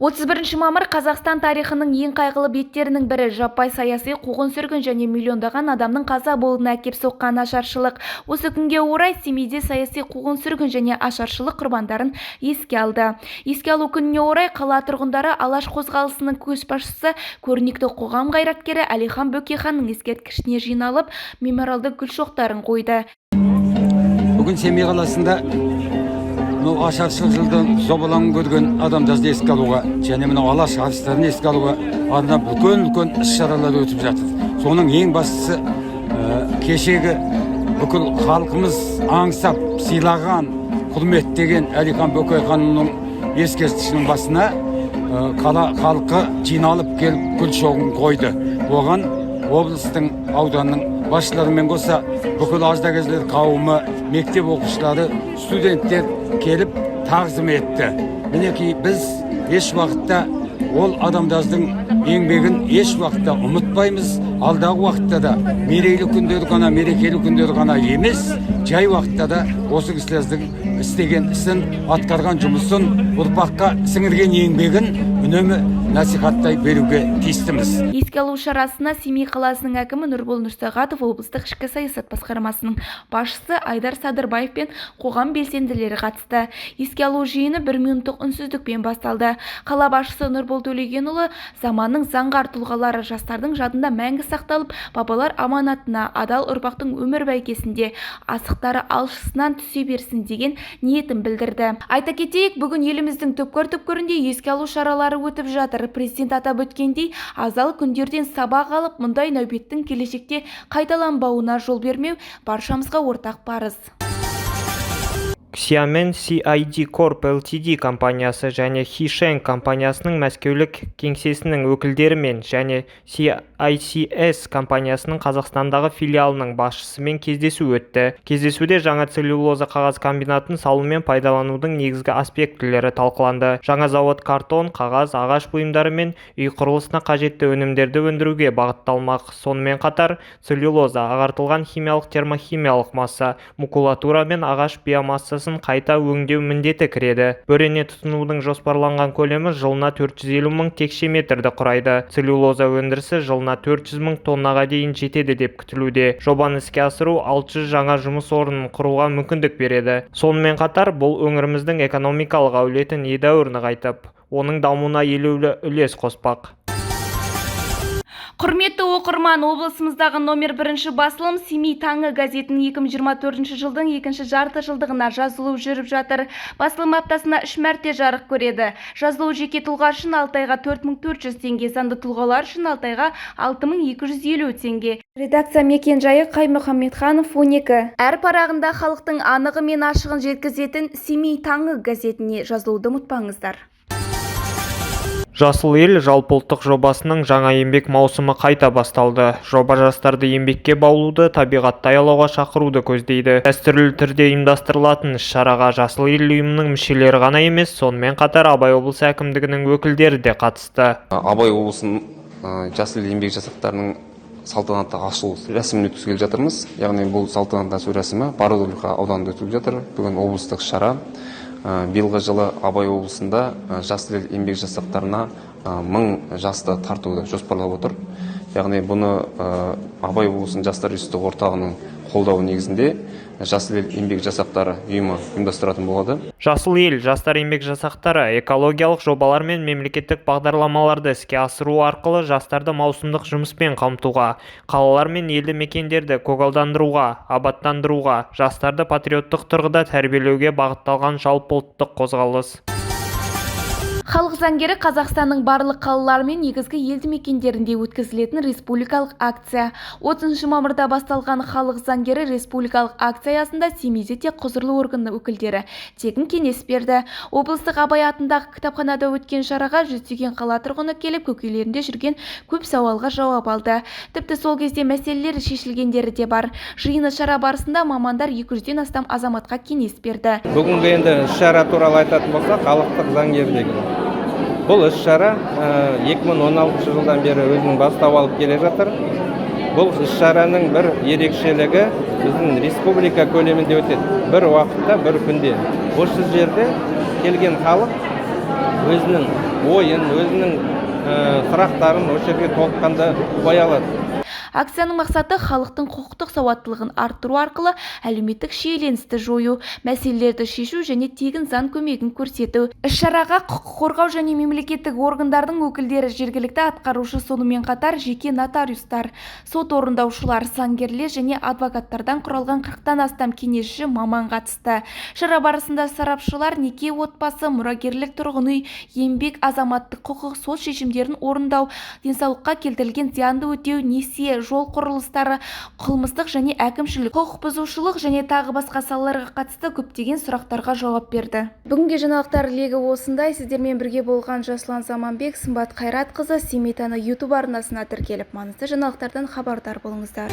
31 мамыр Қазақстан тарихының ең қайғылы беттерінің бірі жаппай саяси қуғын-сүргін және миллиондаған адамның қаза болуына әкеп соққан ашаршылық. Осы күнге орай Семейде саяси қуғын-сүргін және ашаршылық құрбандарын еске алды. Еске алу күніне орай қала тұрғындары Алаш қозғалысының көшбасшысы, көрнекті қоғам қайраткері Әлихан Бөкейханның ескерткішіне жиналып, мемориалды гүл шоқтарын қойды. Бүгін Семей қаласында ашаршылық жылдан жобаланып көрген адамдарды еске алуға және мынау алаш арыстарын еске алуға арнап үлкен іс-шаралар өтіп жатыр. Соның ең бастысы кешегі бүкіл халқымыз аңсап сыйлаған, құрметтеген Әлихан Бөкейханның ескерткішінің басына қала халқы жиналып келіп гүл шоғын қойды. Оған облыстың, ауданның басшыларымен қоса бүкіл ардагерлер қауымы, мектеп оқушылары, студенттер келіп тағзым етті. Мінекей біз еш уақытта ол адамдардың еңбегін еш уақытта ұмытпаймыз. Алдағы уақытта да мерейлі күндер ғана, мерекелі күндер ғана емес, жай уақытта да осы кісілердің істеген ісін, атқарған жұмысын, ұрпаққа сіңірген еңбегін үнемі насихаттай беруге тиістіміз. Еске алу шарасына Семей қаласының әкімі Нұрбол Нұрсағатов, облыстық ішкі саясат басқармасының басшысы Айдар Садырбаев пен қоғам белсенділері қатысты. Еске алу жиыны 1 минуттық үнсіздікпен басталды. Қала басшысы Нұрбол Төлегенұлы заманның заңғар тұлғалары жастардың жадында мәңгі сақталып, бабалар аманатына адал ұрпақтың өмір бәйгесінде асықтары алшысынан түсе берсін деген ниетін білдірді. Айта кетейік, бүгін еліміздің түпкір-түпкірінде еске алу шаралары өтіп жатыр. Президент атап өткендей, азал күндерден сабақ алып, мұндай нәубеттің келешекте қайталанбауына жол бермеу баршамызға ортақ парыз. Xiamen CID Corp Ltd компаниясы және Хишeng компаниясының мәскеулік кеңсесінің өкілдерімен және CICS компаниясының Қазақстандағы филиалының басшысымен кездесу өтті. Кездесуде жаңа целлюлоза қағаз комбинатын салу мен пайдаланудың негізгі аспектілері талқыланды. Жаңа зауыт картон, қағаз, ағаш бұйымдары мен үй құрылысына қажетті өнімдерді өндіруге бағытталмақ. Сонымен қатар, целлюлоза, ағартылған химиялық, термохимиялық масса, макулатура мен ағаш биомассасын қайта өңдеу міндеті кіреді. Бөрене тұтынудың жоспарланған көлемі жылына 450 мың текше метрді құрайды. Целлюлоза өндірісі жылына 400 мың тоннаға дейін жетеді деп күтілуде. Жобаны іске асыру 600 жаңа жұмыс орнын құруға мүмкіндік береді. Сонымен қатар, бұл өңіріміздің экономикалық әулетін едәуір нығайтып, оның дамуына елеулі үлес қоспақ. Құрметті оқырман, облысымыздағы номер 1 басылым Семей таңы газетінің 2024 жылдың 2-ші жарты жылдығына жазылу жүріп жатыр. Басылым аптасына 3 мәрте жарық көреді. Жазылу жеке тұлға үшін 6 айға 4400 теңге, заңды тұлғалар үшін 6 айға 6250 теңге. Редакция мекен-жайы Қаймұхамедханов 12. Әр парағында халықтың анығы мен ашығын жеткізетін Семей таңы газетіне жазылуды ұмытпаңыздар. Жасыл ел жалпыұлттық жобасының жаңа еңбек маусымы қайта басталды. Жоба жастарды еңбекке баулуды, табиғатты аялауға шақыруды көздейді. Дәстүрлі түрде ұйымдастырылатын іс-шараға Жасыл ел ұйымының мүшелері ғана емес, сонымен қатар Абай облысы әкімдігінің өкілдері де қатысты. Абай облысының жасыл ел еңбек жасақтарының салтанатты ашылу рәсімін өткізгелі жатырмыз. Яғни бұл салтанатты ашылу рәсімі Бородулиха ауданында өтіп жатыр. Бүгін облыстық шара. Биылғы жылы Абай облысында жасыл ел еңбек жасақтарына 1000 жасты тартуды жоспарлап отыр. Яғни бұны Абай облысының жастар үстік орталығының қолдауы негізінде жасыл ел еңбек жасақтары ұйымы ұйымдастыратын болады. Жасыл ел жастар еңбек жасақтары экологиялық жобалар мен мемлекеттік бағдарламаларды іске асыру арқылы жастарды маусымдық жұмыспен қамтуға, қалалар мен елді мекендерді көгалдандыруға, абаттандыруға, жастарды патриоттық тұрғыда тәрбиелеуге бағытталған жалпыұлттық қозғалыс. Халық заңгері Қазақстанның барлық қалалары мен негізгі елді мекендерінде өткізілетін республикалық акция. 30 мамырда басталған халық заңгері республикалық акция аясында Семейде тек құзырлы орган өкілдері тегін кеңес берді. Облыстық Абай атындағы кітапханада өткен шараға жүздеген қала тұрғыны келіп, көкейлерінде жүрген көп сауалға жауап алды. Тіпті сол кезде мәселелер шешілгендері де бар. Жиыны шара барысында мамандар 200-ден астам азаматқа кеңес берді. Бүгінгі енді шара туралы айтатын болсақ, халықтық заңгерлігі. Бұл іс-шара 2016 жылдан бері өзінің бастау алып келе жатыр. Бұл іс-шараның бір ерекшелігі біздің республика көлемінде өтеді. Бір уақытта, бір күнде. Осы жерде келген халық өзінің ойын, өзінің сұрақтарын осы жерге толыққанды қоя алады. Акцияның мақсаты халықтың құқықтық сауаттылығын арттыру арқылы әлеуметтік шиеленісті жою, мәселелерді шешу және тегін заң көмегін көрсету. Іс-шараға құқық қорғау және мемлекеттік органдардың өкілдері, жергілікті атқарушы, сонымен қатар жеке нотариустар, сот орындаушылар, заңгерлер және адвокаттардан құралған 40-тан астам кеңесші маман қатысты. Шара барысында сарапшылар неке, отбасы, мұрагерлік, тұрғын үй, еңбек, азаматтық құқық, сот шешімдерін орындау, денсаулыққа келтірілген зиянды өтеу, несие, жол құрылыстары, қылмыстық және әкімшілік құқық бұзушылық және тағы басқа салаларға қатысты көптеген сұрақтарға жауап берді. Бүгінгі жаңалықтар легі осындай. Сіздермен бірге болған Жасұлан Заманбек, Сымбат Қайратқызы, Семей Таңы YouTube арнасына тіркеліп, маңызды жаңалықтардан хабардар болыңыздар.